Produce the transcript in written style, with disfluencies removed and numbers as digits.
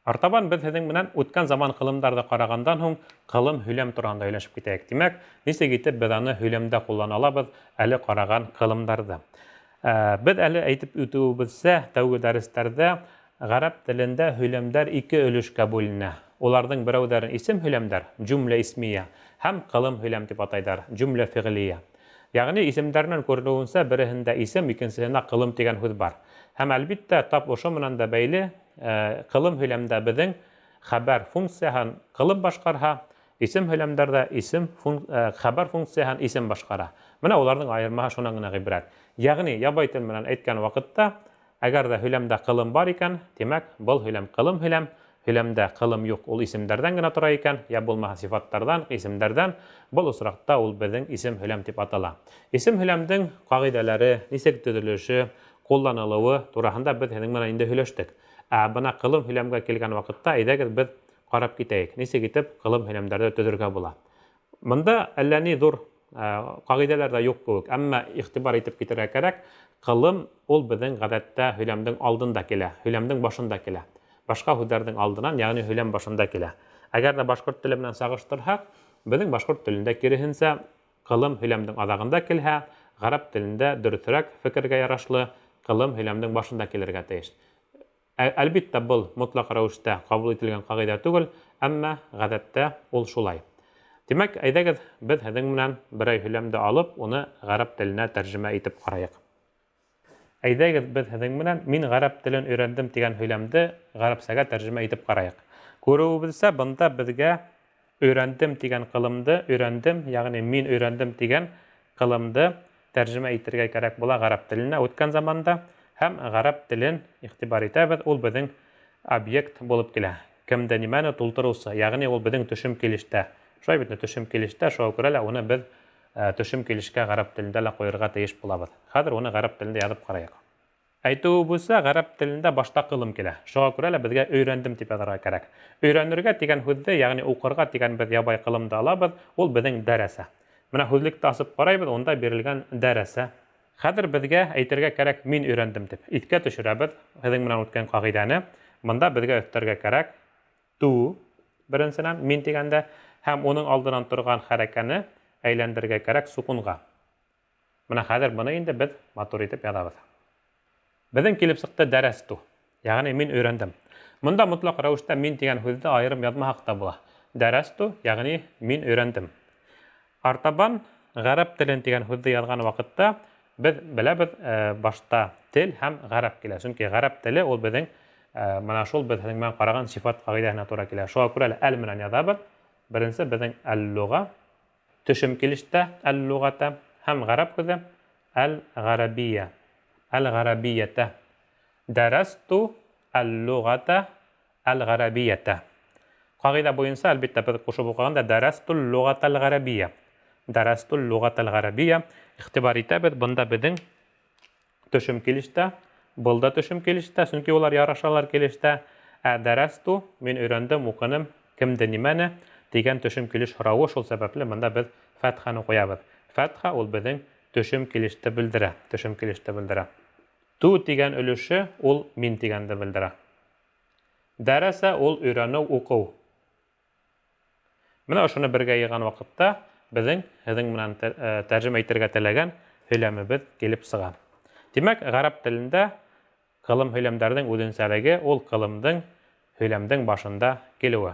Артабан без һеҙҙең менән үткән заман ҡылымдарҙы ҡарағандан һуң ҡылым һөйләм тураһында һөйләшеп китәйек. Тимәк, нисек итеп беҙ аны һөйләмдә ҡуллана алабыҙ әле ҡараған ҡылымдарҙы. Беҙ әле әйтеп үтеүебеҙсә, тәүге дәрестәрҙә ғәрәп телендә һөйләмдәр ике өлөшкә бүленә. Уларҙың берәүҙәрен исем һөйләмдәр, джумля исмия, һәм ҡылым һөйләм тип атайҙар, джумля фиғлия. Яғни исемдәренән күренеүенсә, береһендә исем, икенсеһендә ҡылым тигән һүҙ бар. Һәм әлбиттә, тап ошо менән дә бәйле ҡылым һөйләмдә беҙҙең хәбәр функцияһын ҡылым башҡарһа, исем һөйләмдәрҙә хәбәр функцияһын исем башҡара. Менә уларҙың айырмаһы шунан ғына ғибрәт. Яғни, ябай тел менән әйткән ваҡытта, әгәр ҙә һөйләмдә ҡылым бар икән, тимәк, был һөйләм ҡылым һөйләм. Һөйләмдә ҡылым юҡ, ул исемдәрҙән генә тора икән, йә булмаһа сифаттарҙан, исемдәрҙән, был осраҡта ул беҙҙең исем һөйләм тип атала. Исем һөйләмдең ҡағиҙәләре, нисек төҙөлөшө, ҡулланылыуы тураһында беҙ һеҙҙең менән инде һөйләштек. Бына ҡылым һөйләмгә килгән ваҡытта, әйҙәгеҙ беҙ ҡарап китәйек, нисек итеп ҡылым һөйләмдәрҙе төҙөргә була. Бында әллә ни ҙур ҡағиҙәләр ҙә юҡ кеүек, әммә иғтибар итеп китергә кәрәк, ҡылым ул беҙҙең ғәҙәттә һөйләмдең алдында килә, һөйләмдең башында килә. Башҡа һүҙҙәрҙең алдынан, яғни һөйләм башында килә. Әгәр ҙә башҡорт теле менән сағыштырһаҡ, беҙҙең башҡорт телендә киреһенсә ҡылым һөйләмдең аҙағында килһә, ғәрәп телендә дөрөҫөрәк фекергә ярашлы ҡылым һөйләмдең башында килергә тейеш. Әлбиттә, был мотлаҡ рәүештә ҡабул ителгән ҡағиҙә түгел, әммә ғәҙәттә ул шулай. Тимәк, әйҙәгеҙ беҙ һеҙҙең менән берәй һөйләмде алып, уны ғәрәп теленә тәржемә итеп ҡарайыҡ. Әйҙәгеҙ беҙ һеҙҙең менән «Мин ғәрәп телен өйрәндем» тигән һөйләмде ғәрәпсәгә тәржемә итеп ҡарайыҡ. Күреүебеҙсә, бында беҙгә «өйрәндем» тигән ҡылымды, «өйрәндем», яғни «мин өйрәндем» тигән ҡылымды тәржемә итергә кәрәк була ғәрәп теленә үткән заманда, һәм ғәрәп телен иғтибар итәбеҙ, ул беҙҙең объект булып килә. Кемде нимәне тултырыусы, яғни ул беҙҙең төшөм килештә. Шулай бит, төшөм килештә, шуға күрә лә уны беҙ төшөм килешкә ғәрәп телендә лә ҡуйырға тейеш булабыҙ. Хәҙер уны ғәрәп телендә яҙып ҡарайыҡ. Әйтеүебеҙсә, ғәрәп телендә башта ҡылым килә. Шуға күрә лә беҙгә «өйрәндем» тип яҙырға кәрәк. «Өйрәнергә» тигән һүҙҙе, яғни уҡырға тигән беҙ ябай ҡылымды алабыҙ, ул беҙҙең дәрәсә. Менә һүҙлекте асып ҡарайбыҙ, унда бирелгән дәрәсә. Хәҙер беҙгә әйтергә кәрәк «мин өйрәндем» тип. Иҫкә төшөрәбеҙ һеҙҙең менән үткән ҡағиҙәне. Бында беҙгә өҫтәргә кәрәк «ту» беренсенән, «мин» тигәндә, һәм уның алдынан торған хәрәкәне әйләндергә кәрәк сукунға. Менә хәҙер быны инде беҙ матур итеп яҙабыҙ. Беҙҙең килеп сыҡты «дәрәсту», яғни «мин өйрәндем». Мында мотлаҡ рәүештә «мин» тигән һүҙҙе айырым яҙмаһаҡ та була. «Дәрәсту», яғни «мин өйрәндем». Артабан «ғәрәп телен» тигән һүҙҙе яҙған ваҡытта беҙ беләбеҙ, башта тел һәм ғәрәп килә. Сөнки ғәрәп теле ул беҙҙең, менә шул беҙ һеҙҙең менән ҡараған сифат ҡағиҙәһенә тура килә. Шуға күрә лә «әл» менән яҙабыҙ. Беренсе беҙҙең «әл-луға», төшөм килештә «әл-луғата», һәм ғәрәп һүҙе «әл-ғәрәбия», «әл-ғәрәбиәтә». «Дәрәсту әл-луғата әл-ғәрәбиәтә». Ҡағиҙә буйынса, әлбиттә, беҙ ҡушып уҡығанда «дәрәсту л-луғата әл-ғәрәбиә». «Дәрәсту л-луғата әл-ғәрәбиә». Иғтибар итәбеҙ, бында беҙҙең төшөм килештә, был да төшөм килештә, сөнки улар ярашалар килештә. «Дәрәсту», мин өйрәндем, уҡыным, кемде нимәне тигән төшөм килеш һорауы, шул сәбәпле бында беҙ фәтхәне ҡуябыҙ. Фәтха ул беҙҙең төшөм килеште белдерә. Төшөм килеште белдерә. «Ту» тигән өлөшө ул «мин» тигәнде белдерә. «Дәрәсә» ул өйрәнеү, уҡыу. Менә ошоно бергә йыйған ваҡытта беҙҙең һеҙҙең менән тәржемә итергә теләгән һөйләмебеҙ килеп сыға. Тимәк, ғәрәп телендә ҡылым һөйләмдәрҙең үҙенсәлеге ул ҡылымдың һөйләмдең башында килеүе.